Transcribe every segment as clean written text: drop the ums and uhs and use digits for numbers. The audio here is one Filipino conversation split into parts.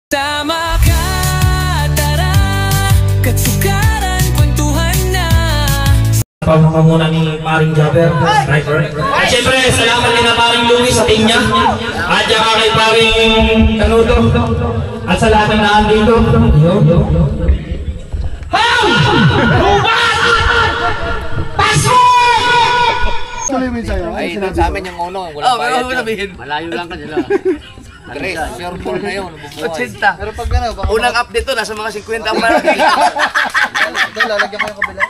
Tama ka, tara, katsukaran, kwentuhan na. Pamamuna ni Paring Jabber, sniper. At syempre, salamat din na Paring Louie sa team niya. At saka kay Paring Tanudo. At sa lahat ng naandito. Ham! Bukas! Pasok! Ay, doon sa amin yung uno. Walang bayad yun. Malayo lang ka nila. Tres, sure ball na yun. 80. Pero pag gano'n, unang update to, nasa mga 50 ang marami. Lalagyan ko yung kabila.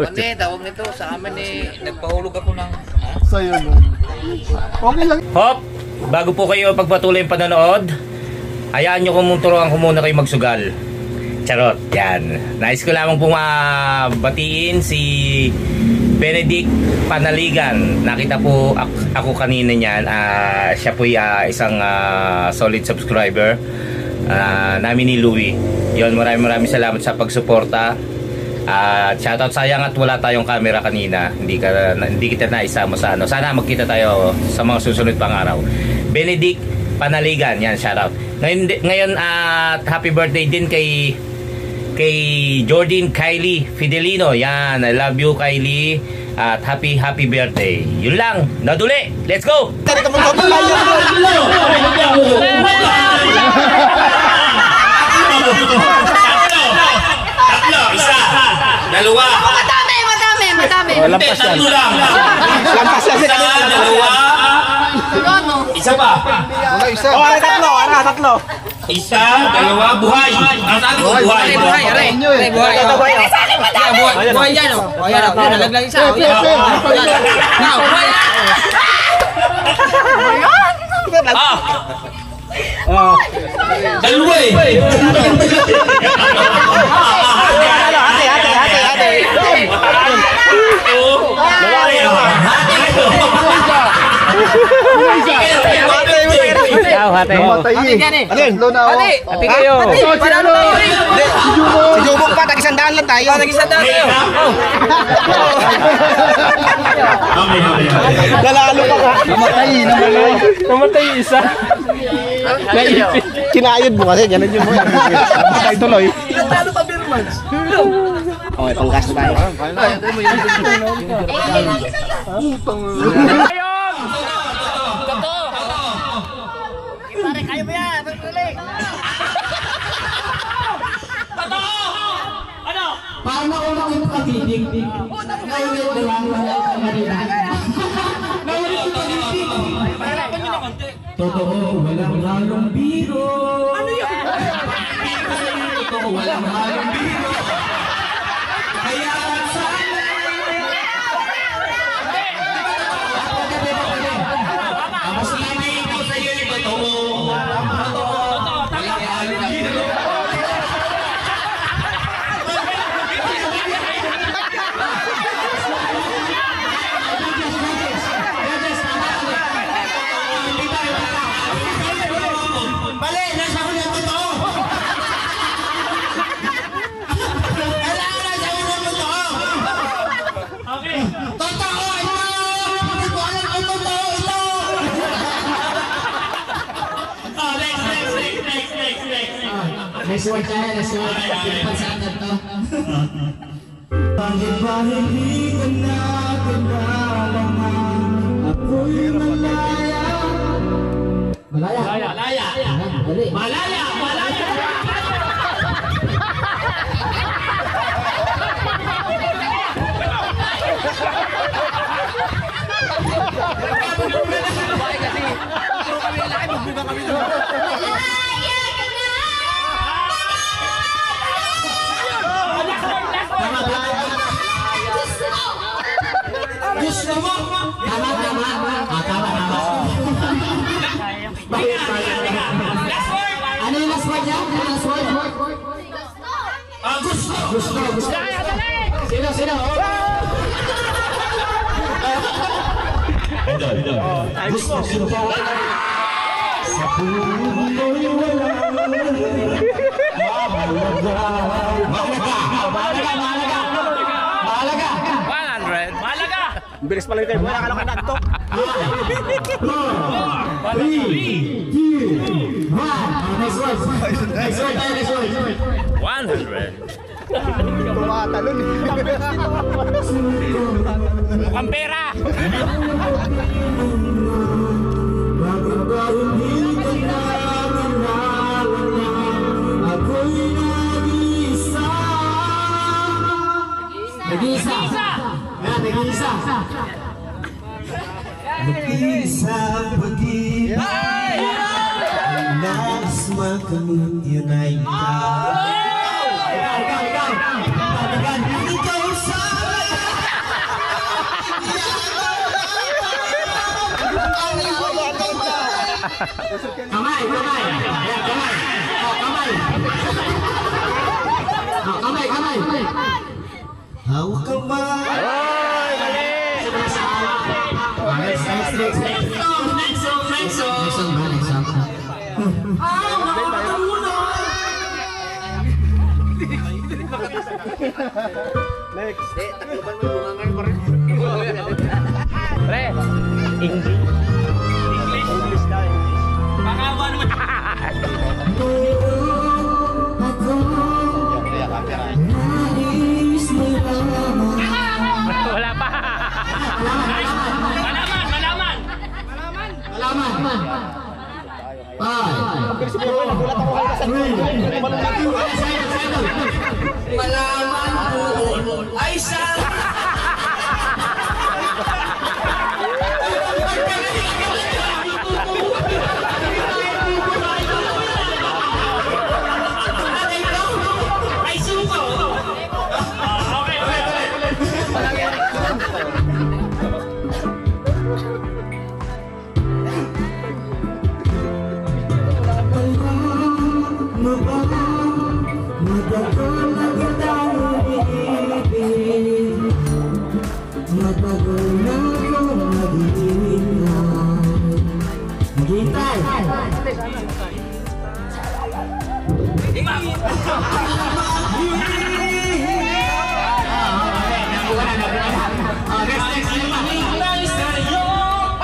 Ano tawag nito, sa amin nagpahulog ako ng... Sa'yo no? Okay lang. Hop! Bago po kayo pagpatuloy yung panonood, hayaan nyo kung turuan ko muna kayo magsugal. Charot, yan. Nais ko lamang pong batiin si Benedict Panaligan. Nakita po ako kanina niyan. Siya po isang solid subscriber namin ni Louie. Yon, maraming salamat sa pagsuporta. Shoutout, sayang at wala tayong camera kanina. Hindi kita naisama sa ano. Sana magkita tayo sa mga susunod pang araw. Benedict Panaligan, yan, shoutout. Ngayon happy birthday din kay Jordan Kylie Fidelino. Yan, I love you Kylie. At happy birthday. Yun lang, naduli. Let's go! Tatlo, isa, dalawa. Madami. Lampas yan. Tatlo lang. Lampas yan. Isa, dalawa. Isa pa. Isa. Tatlo. Isa, dalawa, buhay. Ang sabi ko, buhay. Buhay yan o. Nalaglag isa. Dalawa eh. Ate kayo. Si Jubok pa, tag-isandaan lang tayo. Dalalo pa ka. Namatay isa. Kinayod mo kasi, ganun yung mga. Namatay tuloy. Talo pa Birmans. Okay, panggas na tayo. Pare, kaya mo yan. Pagkuling. Paano ako nakipag-ibig? Naulit na lang ang marina. Naulit ko pag-ibig. Totoo, walang halong biro. Ano yan? Totoo, walang halong biro. Kaya sana. Ang sinabi ko sa iyo, totoo. Walang halong biro. Next word tayo, next word. Pansatan to. Bakit ba hindi ka na kinalaman? Ako'y malaya. Malaya. Dali. Malaya. Gusto mo? Tama. Ano yung last word niya? Gusto. Sino? Gusto pa. Sa puno'y wala. Mahalaga. 100. Mahalaga. Bilis pala kayo. Wala ka lang kanagtok. Next word. Next word. Next word. 100. Tumatalon eh. Mukhang pera. Nag-iisa. Nag-iisa. Mag-isa pag-ibig Nais makamit yun ay ikaw sa Kamay, kamay. Ayan, kamay. Oh, kamay. Oh, kamay, kamay. hawak kamay Next song. Pre, English daw. Pangawa naman. Wala pa. Malaman. Malaman ay sa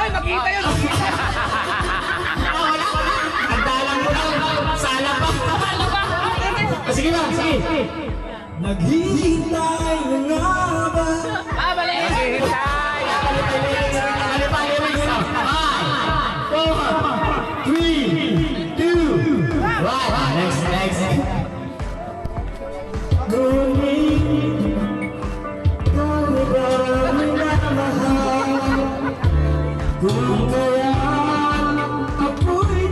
ay makita yun. Sige lang, sige. naghihintay na nga ba Naghihintay. Ano pa yung lyrics? 5, 4, 3, 2, 1. Next. ngunit kami ba minamahal kung kaya ako'y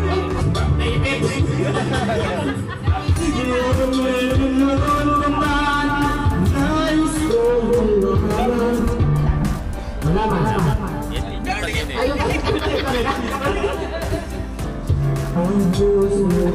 ang puso ko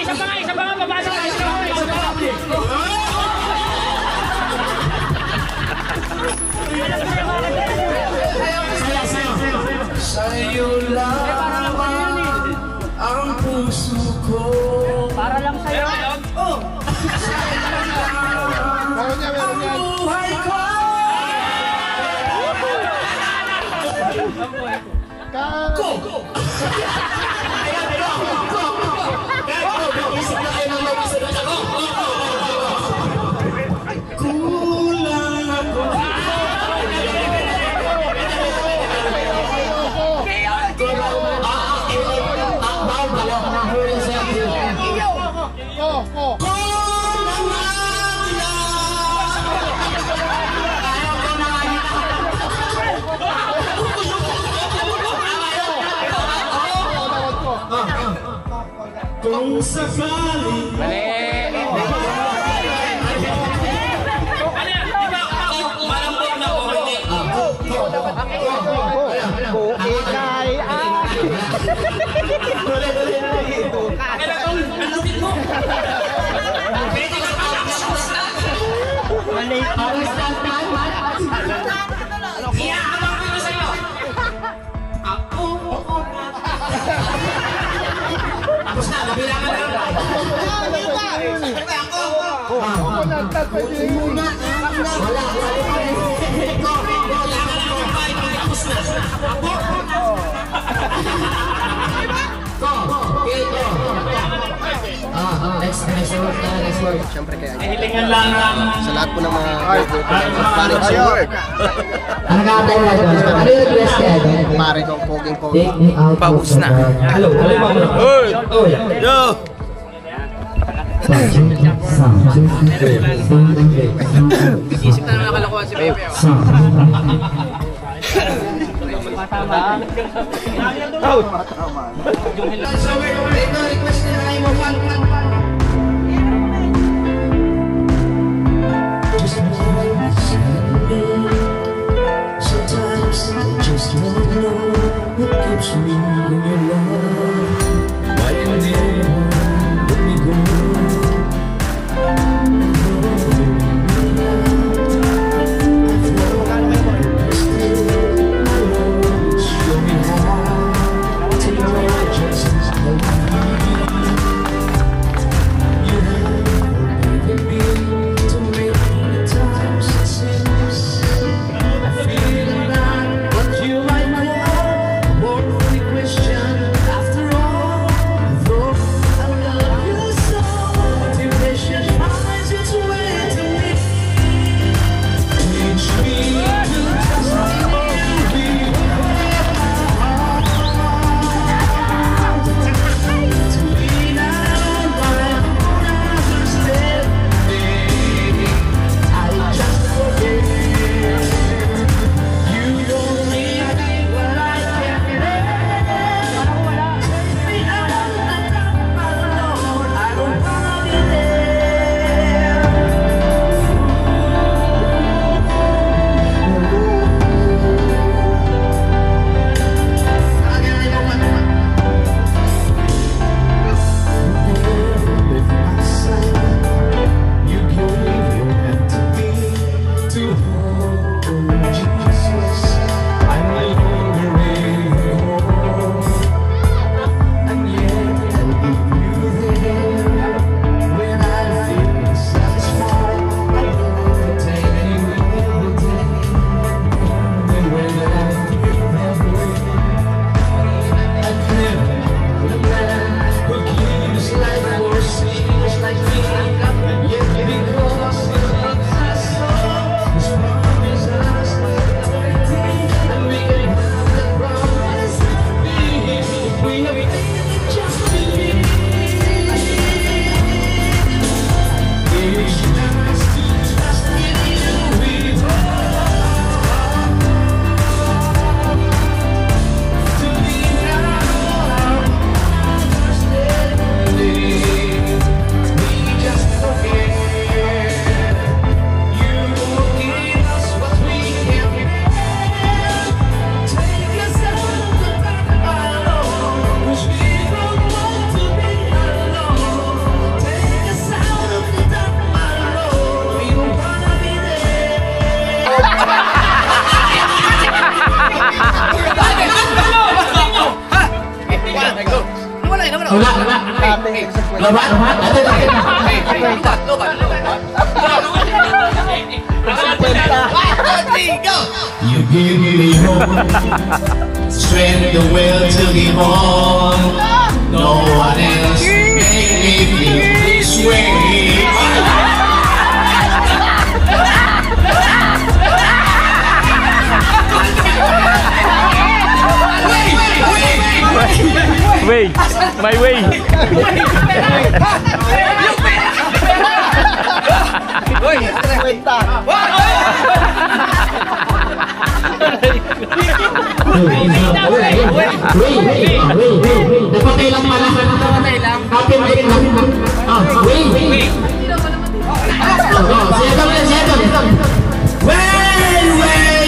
ang sa'yo. Isa pa nga, babasa ka. Sa'yo lamang ang puso ko. Para lang sa'yo. Ang buhay ko. Kulang ako kung sakali Mali. Iyaabang ko sa'yo. Ako. Tapos na, nabilangan na. Next word. Siyempre kaya. Hilingan lang Sa lahat po ng mga pare sa word. Ang nakatay na doon. Ano yung dress kaya doon? Pare kong poging-poging. paus na. Hello, Hoy! Yo! Isip na naman nakalakuhan si Pepe. Sometimes I just don't know what keeps me in your love. Why you never let me go? Show me how to love just like me. You have forgiven me to make the times it seems. I feel that what you might know won't be questioned after all. Though I love you so, temptation finds its way to me. Teach me to trust in you, to lean on my own understanding. I just forget. You don't need me, but I can't get it. Take me out of the dark, my Lord. I don't wanna be there. With my side, you gave your hand to me to hold. Oh, Jesus, I'm no longer able, and yet I'll give you there when I feel satisfied. I will take you every day, and when I feel that way, I'd never a man who gives life for sinners like me. Yet because he loves us so, His promise us eternity, and we can have that promise. If we have faith, just believe. Teach us to trust in you with all, to lean on our understanding. We just forget. You give us what we can't get. Take us out of the dark, my Lord, 'cause we don't want to be alone. Take us out of the dark, my Lord, we don't wanna be You give me hope, strength, the will to live on. No one else make me feel this way. Way! My way! Kwenta. Napatay lang pala. Kapit lang. Wait. Settle. Wait.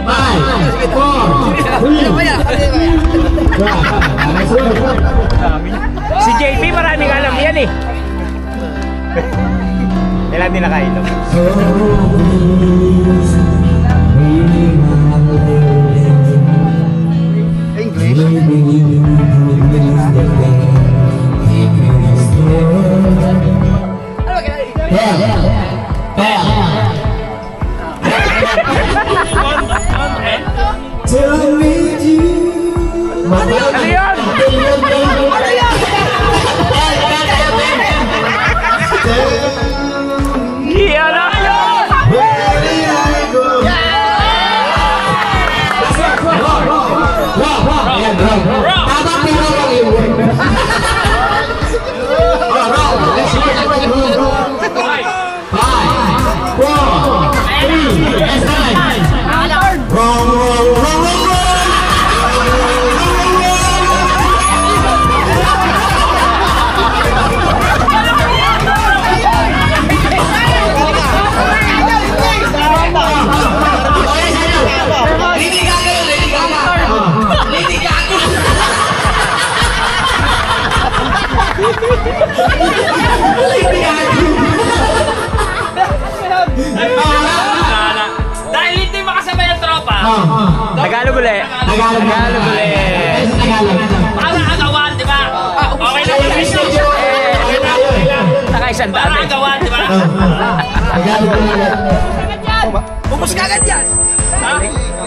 5, 4, 3, Si JP maraming alam yan eh. Ilan din nakainom. Ano yan? Iyan na yun! Dahil hindi makasabay ang tropa. Tagalog ulit. Tagalog ulit. Para agawan, di ba? Okay lang yung message. Nakaisang Para dami. agawan, di ba? Bumos ka agad yan.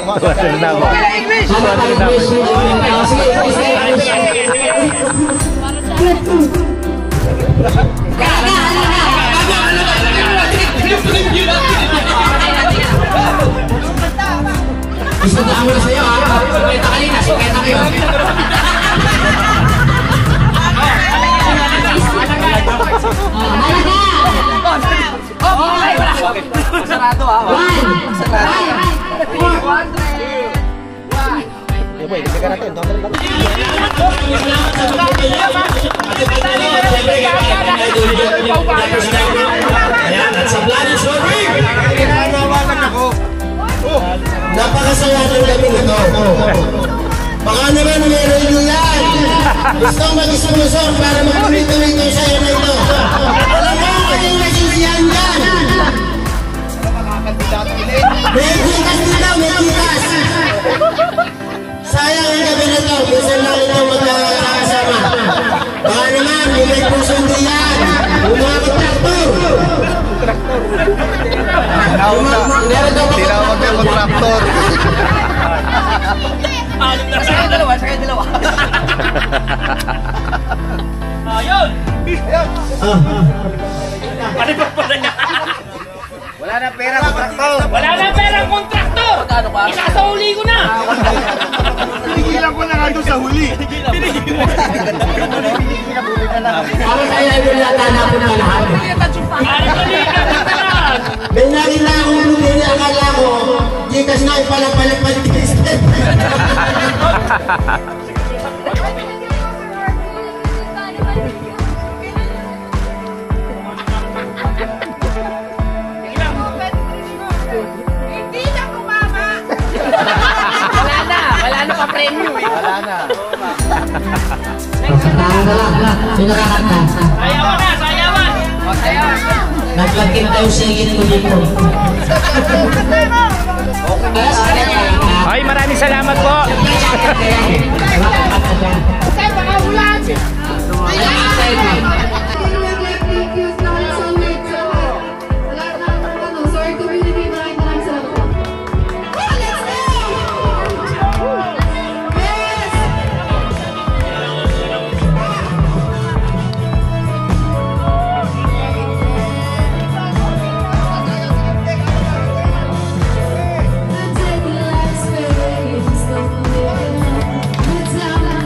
Walang na mo. English. Walang na mo. Isang mo na sa'yo ha. Suketa kanina. Suketa kayo. Masarado ha. Napakasaya ng gabi ito. Baka naman meron nyo yan. Gusto mag-sponsor para magtuloy-tuloy itong sayo na ito. Alam mo, kanyang nasiyahan yan. May tikas dito, may tikas. Sayang ang gabi na ito. Minsan lang ito magkakasama. Baka naman, may pusundo yan. Umabot traktor. Tinawag na kontraktor. Sakay dalawa. Ayun! Ano ba pala niya? Wala na pera, kontraktor. Wala na perang kontraktor! Magkano pa? Isasauli ko na! Pinigilan ko na nga doon sa huli. Ako kaya yung latanapin na lahat. May nakita akong lumili, akala ko, Gcash na ipalapalapal Kristen. Hindi na kumama. Wala na pa premyo eh. Wala na. Sino kakanta? Sayawan na! Sayawan! Naglagkin tayo sa higit ko dito. Ay, maraming salamat po. Kasi baka ulan. Take the last page, don't live. It's not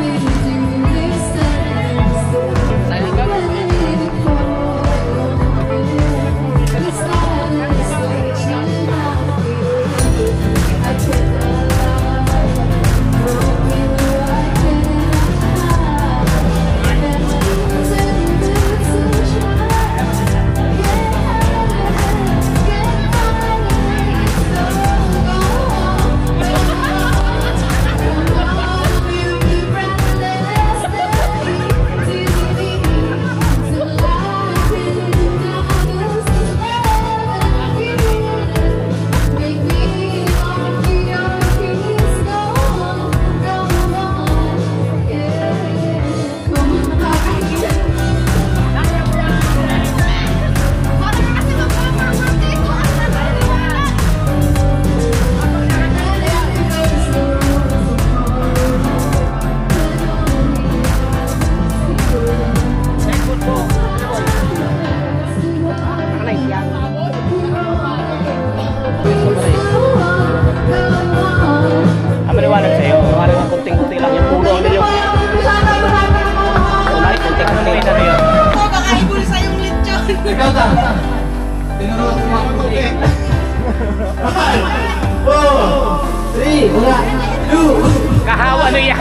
Kahawa na yan.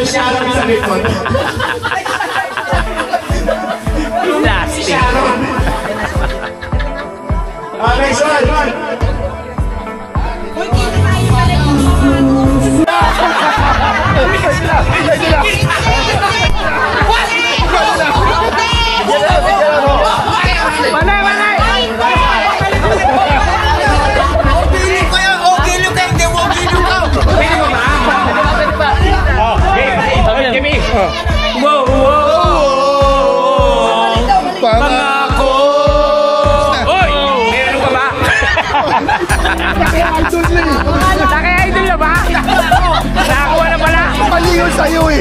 Sharon sa likod. Plastic. Next one. Pangako! Oy! Meron ka ba? Naki-idol na ba? Nakakuha na pala? Mali yun sa'yo eh.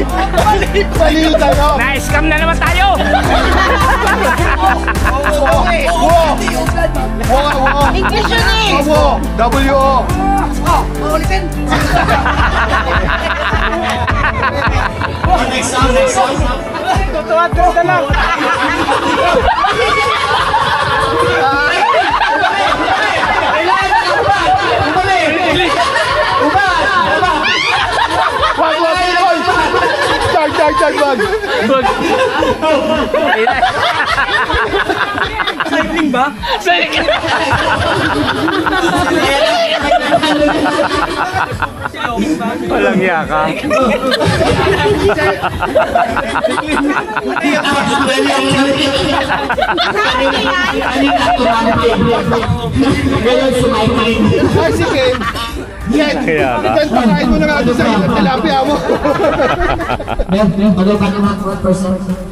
Mali yun sa'yo. Na-scam na naman tayo! English yun eh! W-O. Next song. Tutuwa-tuwa na lang! Wag. Cycling ba? Cycling! Walang yaka. Ay, sige. Yan. Kaya ka. Yan, pakain mo na nga doon sa tilapia mo. Mag-open naman 1%.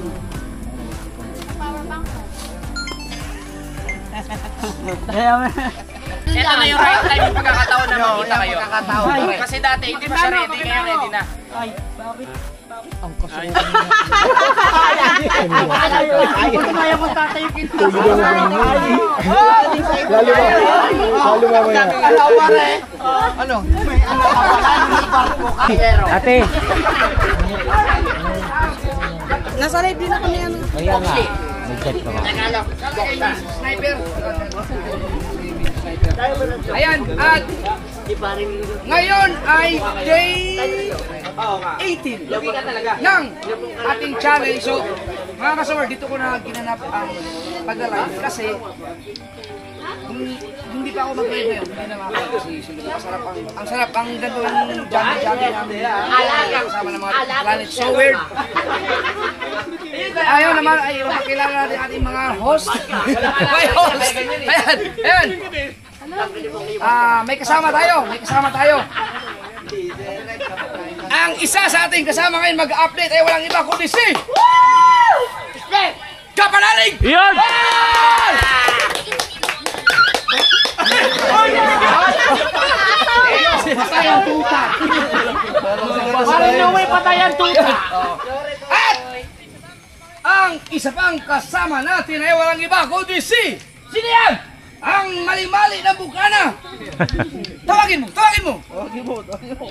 Ito na yung right time yung pagkakataon na makita kayo. Kasi dati hindi pa siya ready, ngayon ready na. Ay, bakit? Ang kasaya. Kaya mo tatayo kita. Lalo mamaya. Ano? Ate! Nasa live din ako niyan. Kaya nga. Mag-check pa ba? Sniper. Ayan, at ngayon ay day 18 ng ating challenge. So, mga kasawar, dito ko na ginanap ang pag-live kasi kung hindi pa ako mag-live ngayon, hindi na makakalive kasi ang sarap ang ganito yung jammy namin kasama ng mga Planet So Weird. Ayaw naman ay makilala natin ating mga host. May host! Ayan! May kasama tayo. Ang isa sa ating kasama ngayon mag-update ay walang iba kundi si Kapanalig! Yun! Patay ang tuta! Parang no way patay ang tuta! At ang isa pang kasama natin ay walang iba kundi si sino yan? Ang mali-mali na bukana! Tawagin mo!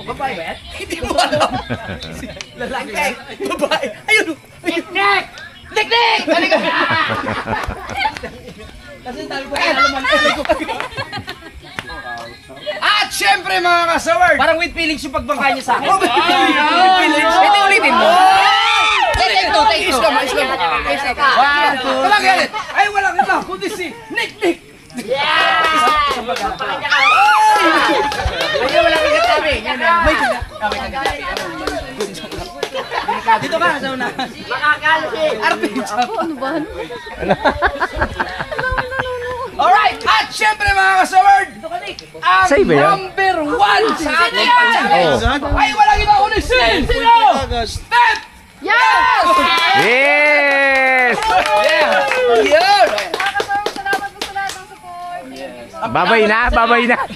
Babae ba yan? Hindi mo alam! Lalaki! Babae! Ayun! Nik! Halika! Kasi tayo ko at syempre mga kasaward! Parang with feelings yung pagbangka niya sa akin. Oh, with feelings! Ito ulitin mo! Take two. Islam. One, two, three. Ay, walang iba kundi si Nick! Yeah! Ay, wala kang katabi. Dito ka, sa una. Makakalsi! Ano ba? Alright, at syempre mga kasaward, ang Sa'yo ba yan? number 1 sa ating challenge ay walang iba kundi si sino? Step! Yes! Yes! Yun! Salamat po sa lahat ng support.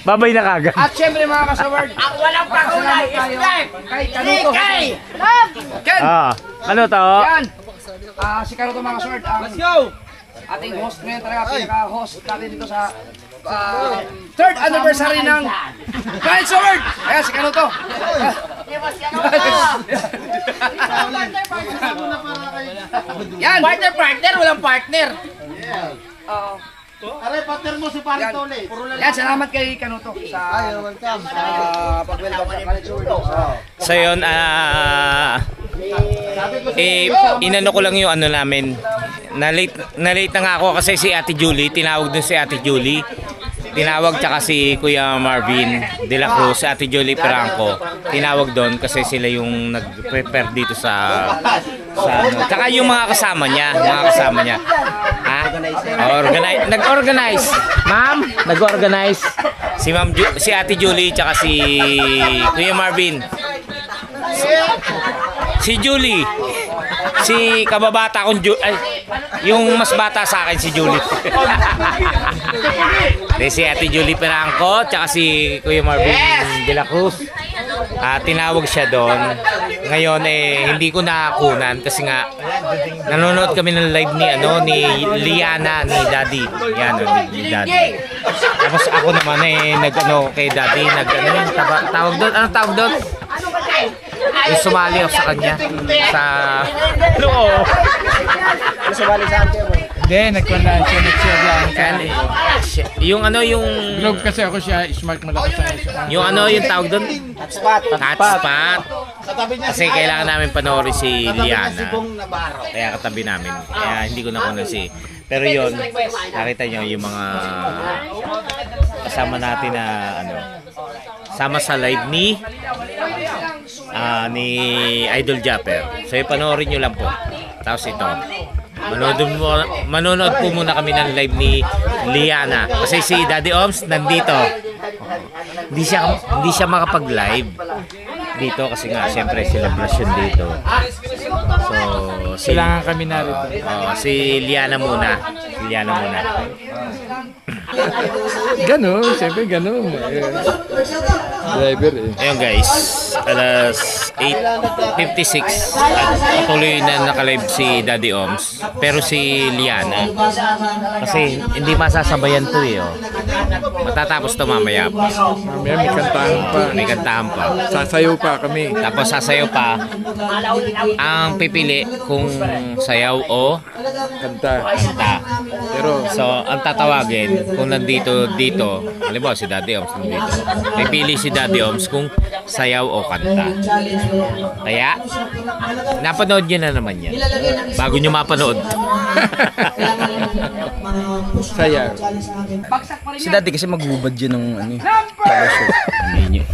Babay na kagad. At syempre mga kasaward, Ang walang pakulay is Step! kay Kanuto. Ken! Ano to? Yan! Si Kanuto mga kasaward, let's go! Ating host ngayon talaga, pinaka-host natin dito sa 3rd anniversary ng Planet So Weird! Ayan, si Kanuto! Yan! Partner, walang partner. Oo. Aray, partner mo si Paring Tole. Yan, salamat kay Kanuto sa welcome. pag-welcome sa College World. So yun, inano ko lang yung ano namin. Na-late na nga ako kasi si Ate Julie, tinawag dun si Ate Julie. Tinawag tsaka si Kuya Marvin de la Cruz, Ate Julie Franco. Tinawag doon kasi sila yung nag-prepare dito sa ano. Tsaka yung mga kasama niya, Ha? Nag-organize. Ma'am, nag-organize. Si Ate Julie tsaka si Kuya Marvin. Si Julie. Si kababata kong yung mas bata sa akin si Julie. Si Ate Julie Franco tsaka si Kuya Marvin de la Cruz. Tinawag siya doon. Ngayon hindi ko nakakunan kasi nga nanonood kami ng live ni Liana ni Daddy. Yan ni Daddy. Tapos ako naman nag-ano kay Daddy, tawag doon. Anong tawag doon? Yung sumali ako sa kanya sa Sumali sa akin. Hindi, nagkwanlaan siya, nag-share lang. Yung Vlog kasi ako siya, smart malakas sa yung yung tawag doon? Hotspot. Kasi kailangan namin panoorin si Liana. Kaya katabi namin. Kaya hindi ko nakunan pero yun, nakita nyo yung mga kasama natin na sama sa live ni Idol Japper. So panoorin nyo lang po. Tapos ito, manonood po muna kami ng live ni Liana kasi si Daddy Oms nandito. Hindi siya makapag-live dito kasi nga siyempre celebration dito. So kailangan kami narito. Si Liana muna. Ganon, siyempre ganon. Driver Ayun guys, alas 8:56 at patuloy na nakalive si Daddy Oms. Pero si Liana kasi hindi masasabayan to matatapos to mamaya. May kantahan pa. Sasayaw pa kami. Tapos sasayaw pa. Ang pipili kung sayaw o Kanta. Pero so ang tatawagin kung nandito halimbawa si Daddy Oms nandito. Pipili si Daddy Oms kung sayaw o kanta. Kaya napanood nyo na naman yan bago nyo mapanood. Sayaw. Si Daddy kasi maghubad yun ng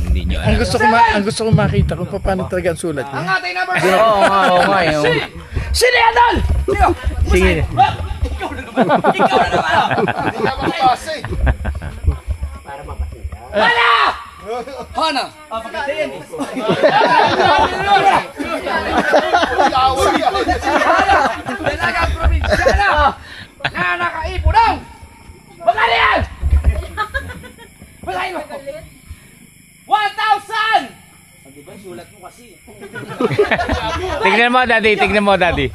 Hindi nyo Ang gusto ko makita kung paano talaga ang sulat niya. Ang atay number. Oo nga. Sino yan, Dol? Sige. Ikaw na naman. Hala! Hana! Pagkatiin. Dalagang probinsyana na nakaipunong. Magkano yan? Magkano? 1,000! Diba, sulat mo kasi. Tignan mo, Daddy.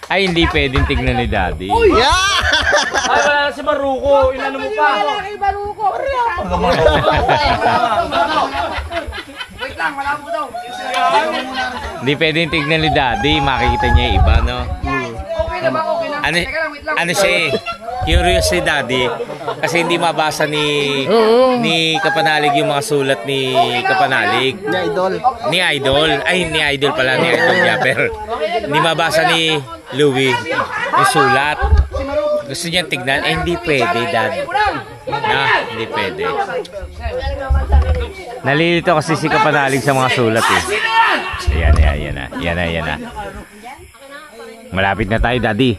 Ay, hindi pwedeng tignan ni Daddy. Ay, wala si Baruko. Inano mo pa? Wala kay Baruko. Wait lang, wala mo daw. Hindi pwedeng tignan ni Daddy. Makikita niya yung iba, no? Okay na ba? Okay na. Teka lang, wait lang. Ano siya curious si Daddy kasi hindi mabasa ni Kapanalig yung mga sulat ni Kapanalig. Ni Idol pala, ni Idol Japper. Hindi mabasa ni Louie yung sulat. Gusto niya tignan, hindi pwede, Dad. Hindi pwede. Nalilito kasi si Kapanalig sa mga sulat Yan na. Malapit na tayo, Daddy.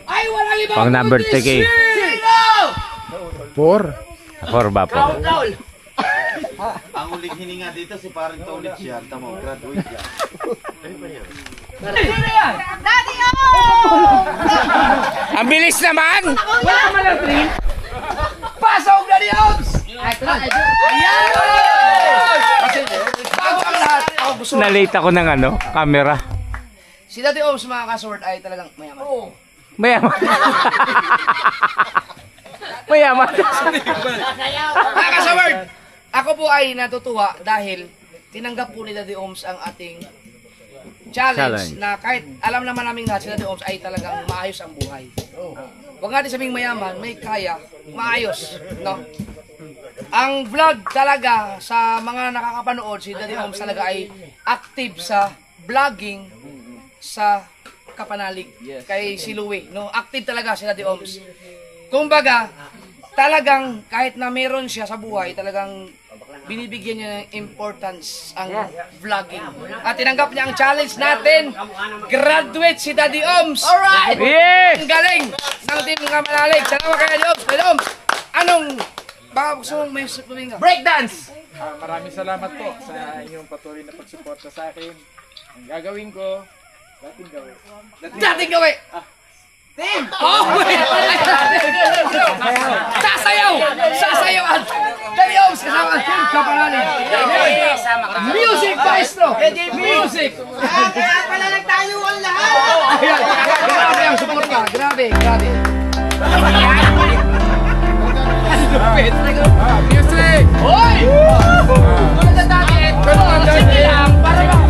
Pang number 3K. 4 ba po? Ang uling hininga dito si Paring Tole siya. Tamo, graduate siya. Daddy, Ang bilis naman! Wala ka man ang dream? Pasok, Daddy Ops! Ayan! Bago ang lahat, ako gusto. Nalate ako ng camera. Si Daddy Ops, mga kasword, ay talagang mayaman. Mayaman. Mayaman. Mga kasword, ako po ay natutuwa dahil tinanggap po ni Daddy Oms ang ating challenge na kahit alam naman namin lahat sila Oms ay talagang maayos ang buhay. Huwag natin sabing mayaman, may kaya, maayos, no? Ang vlog talaga sa mga nakakapanood, si Daddy Oms talaga ay active sa vlogging sa Kapanalig kay si Louie, no? Active talaga si Daddy Oms. Kumbaga, talagang kahit na meron siya sa buhay, talagang binibigyan niya ng importance ang vlogging. At tinanggap niya ang challenge natin. Graduate si Daddy Oms. Alright! Yes! Ang galing ng Team Kapanalig. Salamat kay Daddy Oms. Daddy Oms, anong baka gusto mong may suminga? Breakdance! Maraming salamat po sa inyong patuloy na pagsuporta sa akin. Ang gagawin ko, dating gawin. Dating gawin! Team! Oh! Sasayaw! Sasayaw! Daddy Oms kasama ang Team Kapanalig. Music maestro! Music! Kaya pala nagtayo ang lahat! Grabe ang support ka. Grabe, grabe. Music! Hoy! Tulad na dati, sige lang, para ba?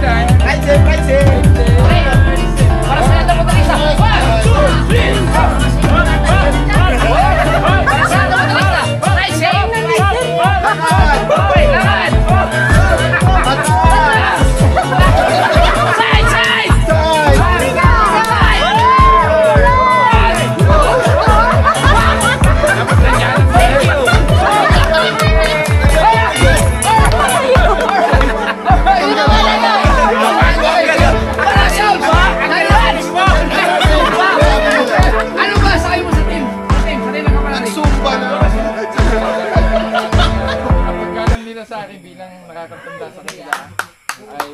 Right side, right side! Para sa nata mo talisa. 1, 2, 3! Para sa nata mo talisa. Right side! Hoy, lahat! Side, side! Ano ba sabi mo sa team? Sa team ng Kapanalig. Sumpa na! Ang pagkalan nila sa akin bilang nakakatanda sa kanila ay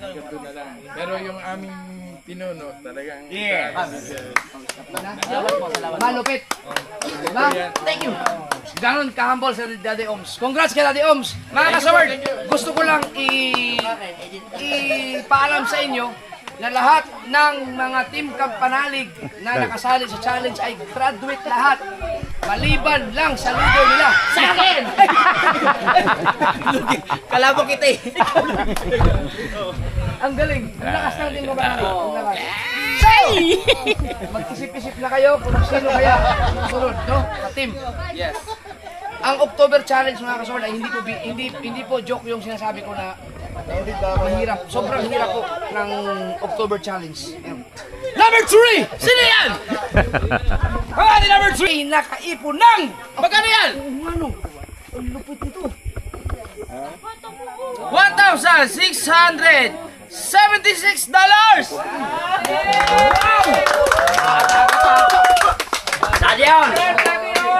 ganito na lang. Pero yung aming pinuno talagang Malupit. Diba? Thank you. Ganon ka-humble sa Daddy Oms. Congrats kay Daddy Oms. Mga kasaward, gusto ko lang ipaalam sa inyo na lahat ng mga Team Kapanalig na nakasali sa challenge ay graduate lahat. Maliban lang sa lugo nila. Sa akin! Kalabo kita eh. Ang galing. Ang lakas ng Team Kapanalig. Ang lakas. So, mag-isip-isip na kayo kung sino kaya sunod, no? Sa team. Yes. Ang October Challenge mga kasawad ay hindi po joke yung sinasabi ko na mahirap. Sobrang hirap po ng October Challenge. Number 3! Sino yan? Pagkani number 3! Nakaipon ng! Pagkani yan? Ano? Ang lupit nito. $1,676! Wow! Stadion!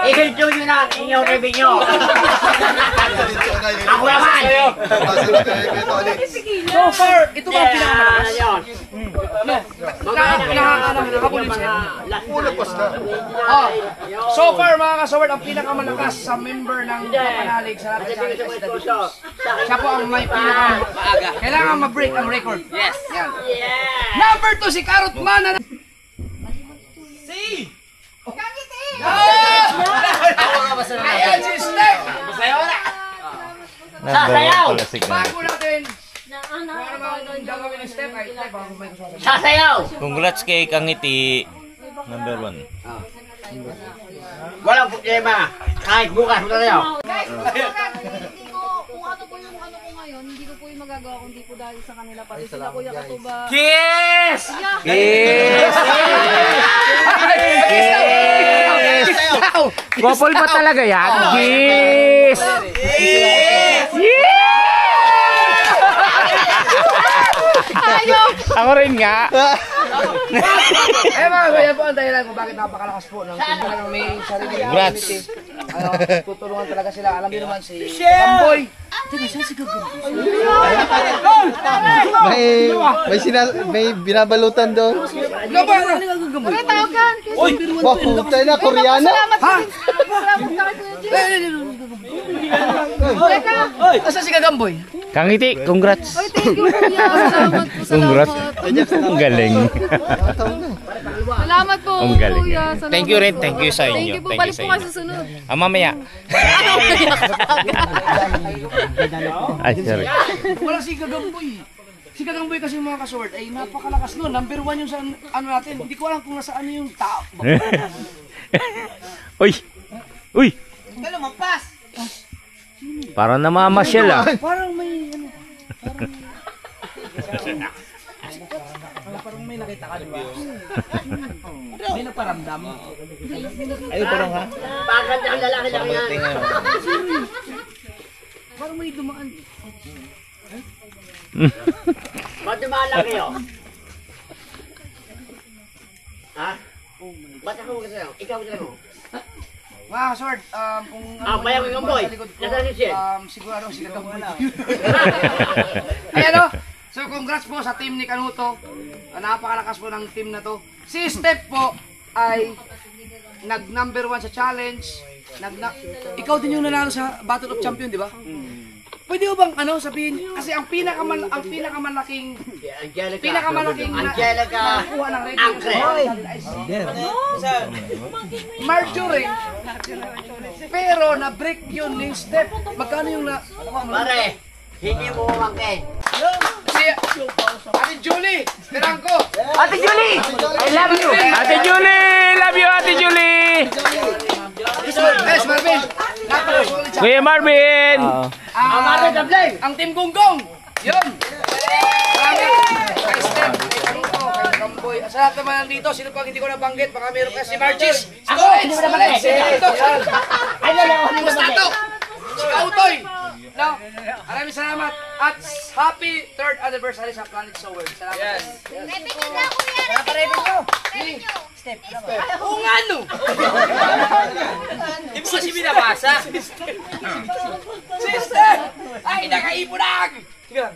I-control nyo na inyong revenue. Ako naman! So far, ito ba ang pinakamalakas? So far mga kasaward, ang pinakamalakas sa member ng Kapanalig sa lahat ng challenge ay si Daddy Oms. Siya po ang may pinakamaaga. Kailangan ma-break ang record. Yes. Yan. Number 2 si Carrot Man. Si! Ayan si Steph! Sasayaw! Bago natin kung ano mga gagawin ng Steph ay Steph, baka may gusto sasabihin. Sasayaw! Congrats kay Kangiti. Number 1. Walang problema. Kahit bukas mo tayo. Guys, hindi ko, kung ano po yung ano ko ngayon, hindi ko po yung magagawa kundi po dahil sa kanila pati sila Kuya Katuba. Kiss! Kiss! Gopol pa talaga yan. Kiss! Ako rin nga. Eh mga kuya po, ang dahilan kung bakit napakalakas po ng team na may sarili community. Tutulungan talaga sila. Alam niyo naman si Gamboy. May binabalutan doon. Gamboy! Bakit tawagan? Uy! Puta na, Koreano? Salamat sa salamat ka kay Kuya Jay. Teka! Asa si Kagamboy? Kangiti, congrats. Oy, thank you Kuya. Salamat po. Congrats. Ang galing. Salamat po Ang galing. Kuya. Salamat Thank you rin. po. Thank you sa inyo. Thank you po. Thank you Balik sa po kayo inyo. sa sunod. Mamaya. Ay, sorry. Wala si Kagamboy. Si Gagambay kasi mga kasword ay napakalakas nun. Number 1 yung sa ano natin. Hindi ko alam kung nasaan yung tao. Uy! Uy! Kaya lumampas. Parang namamasyal ah. Parang may ano. Parang may nakita ka, di ba? May naparamdam. Ay, parang ha? Bakit ang lalaki lang yan? Parang may dumaan. Ba't dumaan lang kayo? Ha? Ba't ako gusto lang? Ikaw gusto lang mo? Mga kasword, kung bayan ko yung boy. Nasaan si Shen? Siguro si Gagambay. Ayan o. So congrats po sa team ni Kanuto. Napakalakas po ng team na to. Si Steph po ay nag number 1 sa challenge. Ikaw din yung nanalo sa Battle of Champion, di ba? Pwede mo bang ano sabihin kasi ang pinakamalaking Angelica nakuha ng rating Angre. Marjorie. Pero na-break yun ni Steph. Magkano yung na... Pare, hindi mo umangkin. Si Ate Julie, Terangko. Ate Julie! I love you! Ate Julie! Love you, Ate Julie! Yes, Marvin. Napakasulit siya. Kuya Marvin! Ang Team Gunggong. Yun. Salamat kay Steph, kay Kanuto, kay Gamboy. Sa lahat naman nandito, sino pang hindi ko nabanggit? Baka meron ka si Marchis. Si Coach! Si Tito! Si Stato! Si Kautoy! No? Maraming salamat. At happy 3rd anniversary sa Planet Sower. Salamat. Yes. Oo nga no! Hindi mo kasi binabasa. Sister! Ay, nakaipunag! Sige lang.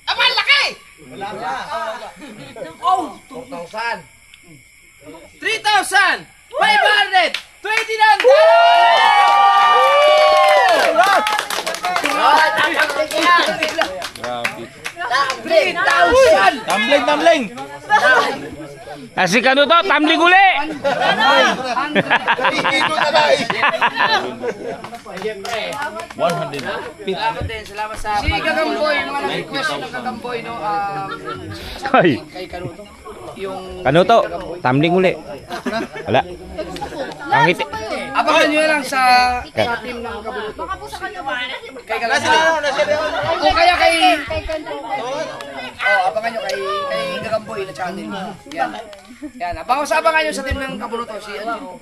Aman, laki! Oh! 2,000! 3,529! Tumbling, tumbling! Kasi kano to, tumbling uli! Salamat din, salamat sa... Si Gagamboy, mga nag-request ng Gagamboy, no? Ay. Kay Kanuto. Yung... Kano to, tumbling uli. Wala. Ang ngiti. Abangan nyo lang sa team ng Kabunuto. Baka po sa kanya ba? Kay Gagamboy. O kaya kay... Oh, abangan nyo kay Gagamboy na channel. Yan. Yan. Abangan nyo sa team ng Kabunuto. Si ano.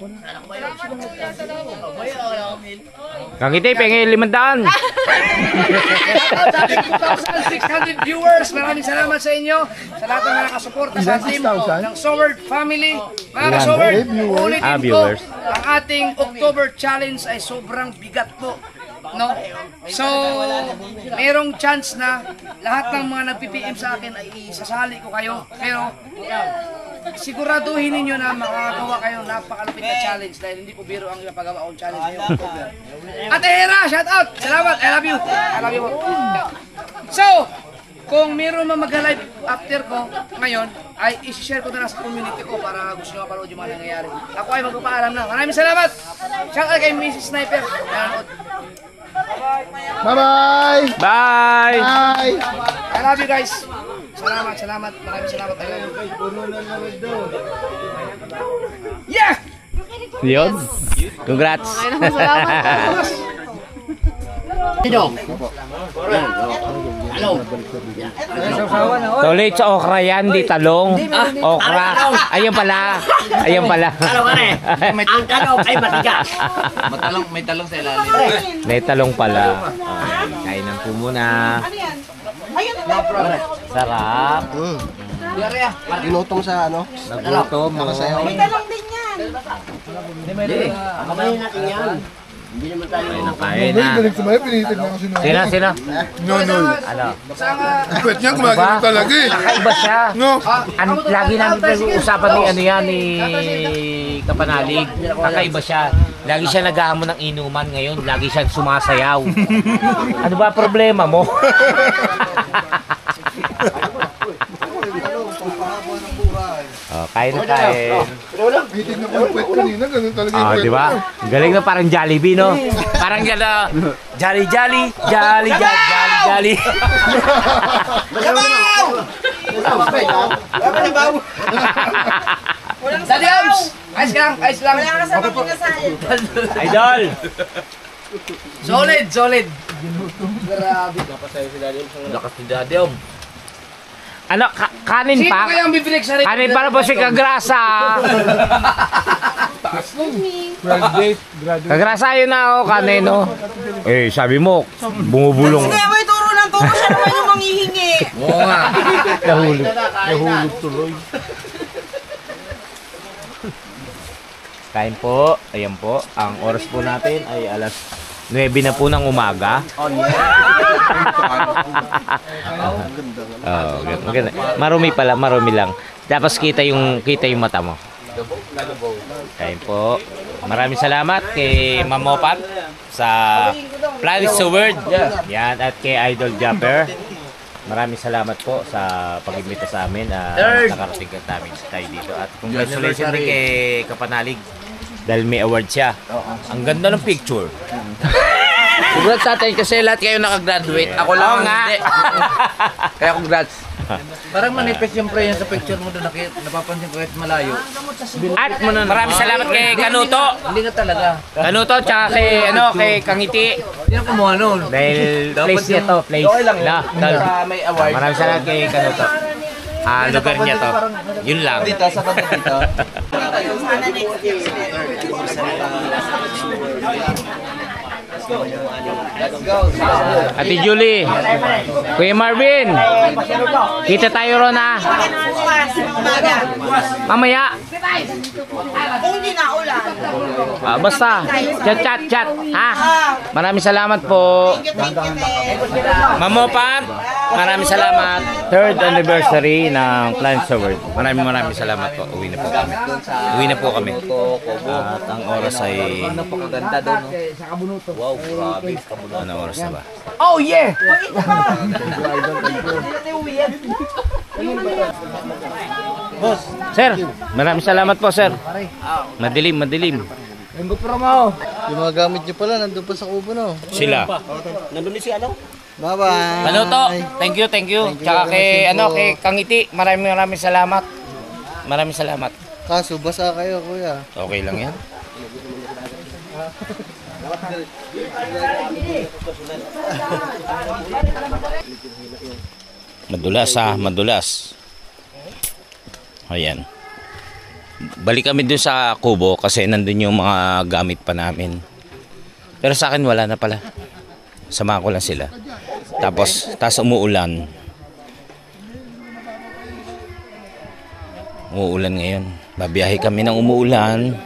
Ang ngiti, pengi 500. 2,600 viewers. Maraming salamat sa inyo. Sa lahat ng nakasuporta sa team ng Soward family. Mga ka-Soward, ulitin ko, ang ating October challenge ay sobrang bigat po. No? So, merong chance na lahat ng mga nag-PPM sa akin ay isasali ko kayo. Pero, siguraduhin ninyo na makagawa kayo ng napakalupit na challenge dahil hindi po biro ang ipagawa kong challenge ngayong October. Ate Hera, shout out! Salamat! I love you! I love you po. So, kung meron man mag-live after ko ngayon, ay isi-share ko na lang sa community ko para gusto nyo mapanood yung mga nangyayari. Ako ay magpapaalam na. Maraming salamat! Shout out kay Mrs. Sniper. Nanonood. Bye-bye! Bye! Bye! I love you guys. Salamat, salamat. Maraming salamat. I love you. Yeah! Yun. Congrats. Dito. Hello. Tuloy sa okra yan, di talong. Okra. Ayun pala. Ayun pala. Talong ano eh. Ang talong ay matigas. May talong sa ilalim. May talong pala. Kainan po muna. Sarap. Ginutong sa ano? Nagutom mo. Nakasayaw. Kamayin natin yan. Hindi naman tayo. Kain na. Sina, sina? No. Ano? Ba't niya gumagano talaga eh? Kakaiba siya. No. Lagi namin pinag-uusapan ni ano yan, ni Kapanalig. Kakaiba siya. Lagi siya naghahamon ng inuman ngayon. Lagi siya sumasayaw. Ano ba problema mo? Oh, Kain na kain. Bitin na yung puwet kanina, ganun talaga yung puwet. Di ba? Galing na parang Jollibee, no? Parang gano'n. Jolly. Daddy Arms! Ayos lang. Wala ka sa pagkasahin. Idol! Solid. Grabe. Lakas ni Daddy Arms. Ano, kanin Sino pa? kayang bibalik sa rin? Kanin para po si Kagrasa. Graduate. Kagrasa yun na ako, kanin, no? Eh, sabi mo, bumubulong. Sige, may turo ng turo. Siya naman yung manghihingi. Oo nga. Nahulog tuloy. Kain po. Ayan po. Ang oras po natin ay alas 9 na po ng umaga. Maganda. Marumi lang. Tapos kita yung mata mo. Kain po. Maraming salamat kay Mamopat sa Planet sa World. Yan, at kay Idol Japper. Maraming salamat po sa pag-imbita sa amin. Nakarating ka namin tayo dito. At congratulations din kay Kapanalig. Dahil may award siya. Ang ganda ng picture. Congrats natin kasi lahat kayo nakagraduate. Ako lang hindi. Kaya congrats. Parang manipis yung pre sa picture mo doon. Napapansin ko kahit malayo. At maraming salamat kay Kanuto. Hindi ka talaga. Kanuto tsaka kay Kangiti. Hindi na kumuha nun. Dahil place niya to. Place. Okay lang yun. May award. Maraming salamat kay Kanuto. Lugar niya to. Yun lang. Dito, sa banda dito. Ate Julie, Kuya Marvin, kita tayo ron ha. Mamaya. Kung hindi na ulan. Basta, chat ha. Maraming salamat po. Mamopat, maraming salamat. 3rd anniversary ng Planet sa World. Maraming salamat po. Uwi na po kami. At ang oras ay Napakaganda doon. wow, grabe. Ano oras na ba? Oh yeah! Sir, maraming salamat po, sir. Madilim. Ang GoPro mo. Yung mga gamit nyo pala, nandun pa sa kubo, no? Sila. Nandun din si ano? Bye-bye. Kanuto, thank you. Tsaka kay Kangiti, maraming salamat. Maraming salamat. Kaso, basa kayo, kuya. Okay lang yan. Madulas. Ayan. Balik kami dun sa kubo kasi nandun yung mga gamit pa namin. Pero sa akin wala na pala. Sama ko lang sila. Tapos umuulan. Umuulan ngayon. Babiyahe kami ng umuulan.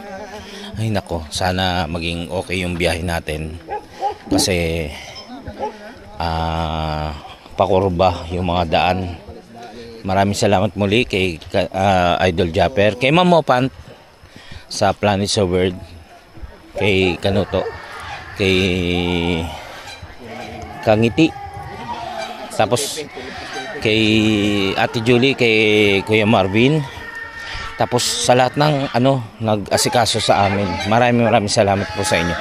Ay nako, sana maging okay yung biyahe natin. Kasi pakurba yung mga daan. Maraming salamat muli kay Idol Japper, kay Mamopan sa Planet sa World, kay Kanuto, kay Kangiti, tapos kay Ate Julie, kay Kuya Marvin, tapos sa lahat ng nag-asikaso sa amin. Maraming salamat po sa inyo.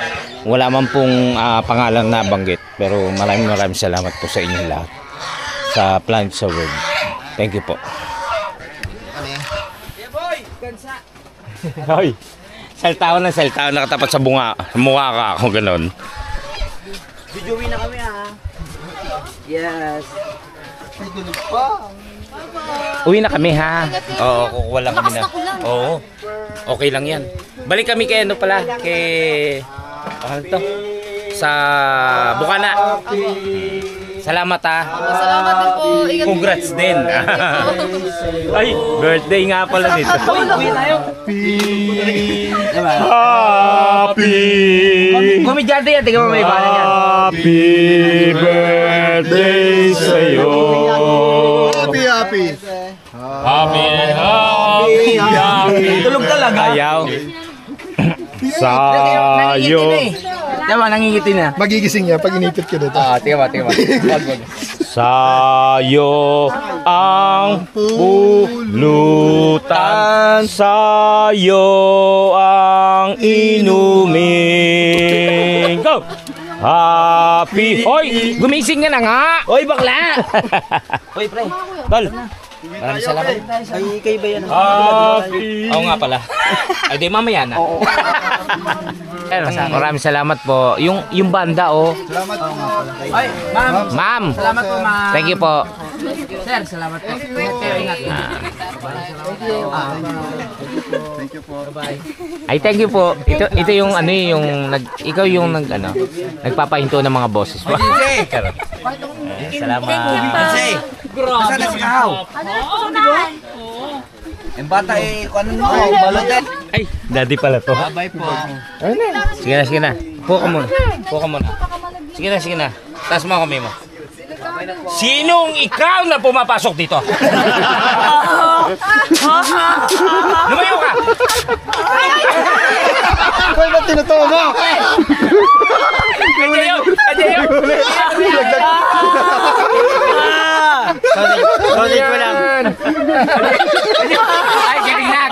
Wala man pong pangalan na banggit, pero maraming salamat po sa inyo lahat sa Planet sa World. Thank you po. Hoy, saltaon nakatapat sa mukha ka ako ganon. Videoin na kami ha. Yes. Uwi na kami ha. Oo, wala kami na. Oo. Okay lang 'yan. Balik kami kay sa Bukana. Salamat ha. Salamat din po. Ingat Congrats din. Ay, birthday nga pala nito. Happy Komedyante yan, tingnan mo may bala yan. Happy birthday sa'yo. Happy. Tulog talaga. Ayaw. Sa'yo. Tama, nangingiti na. Magigising niya pag inipit ka dito. Tingnan mo. Wag. Sayo ang pulutan, sayo ang inumin. Go! Happy! Hoy! Gumising ka na nga! Hoy, bakla! Hoy, pre. Tol! Maraming salamat. Ay, kayo ba yan? Happy! Oo nga pala. Ay, di mamaya na. Maraming salamat po. Yung banda, oh. Salamat. Ay, ma'am. Ma'am! Salamat po, ma'am. Thank you po. Sir, salamat po. Ingat kayo, ingat. Thank you po. Bye. Ay, thank you po. Ito yung ano yung ikaw yung nagpapahinto ng mga boses po. Salamat. Saan na si Kahaw? Ano na pusunahan? Yung bata ano mo? Balot. Ay, daddy pala to. Bye po. Sige na. Puka muna. Sige na. Taas mo kami mo. Sinong ikaw na pumapasok dito? Lumayo ka! Hoy, ba't tinutuwa mo? Adyo! Sorry ko lang. Ay, galing na.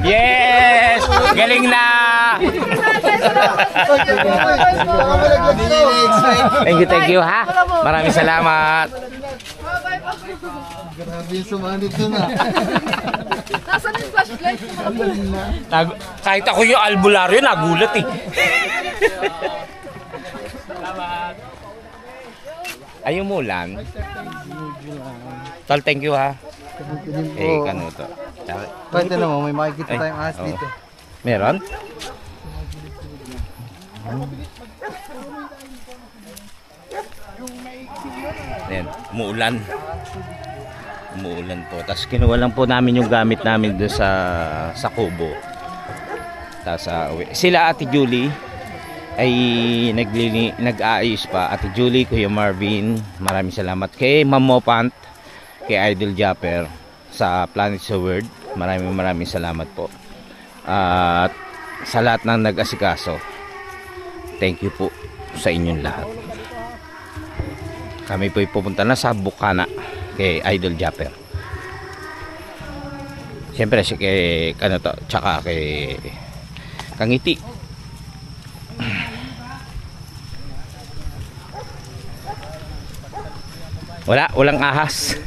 Yes! Galing na! Thank you ha. Maraming salamat. Grabe yung sumanit doon ah. Nasaan yung flashlight? Kahit ako yung albularyo, nagulat eh. Ayaw mo lang. Tol, thank you ha. Kano to? Pwede naman, may makikita tayong ahas dito. Meron? Ayan, umuulan po. Tapos kinuha lang po namin yung gamit namin doon sa kubo. Tapos sila Ate Julie ay nag-aayos pa. Ate Julie, Kuya Marvin, maraming salamat kay Ma'am Mopant, kay Idol Japper sa Planet sa World. Maraming salamat po. At sa lahat ng nag-asikaso, thank you po sa inyong lahat. Kami po pupunta na sa Bukana kay Idol Japper. Siyempre si kay tsaka kay Kangiti. Walang ahas.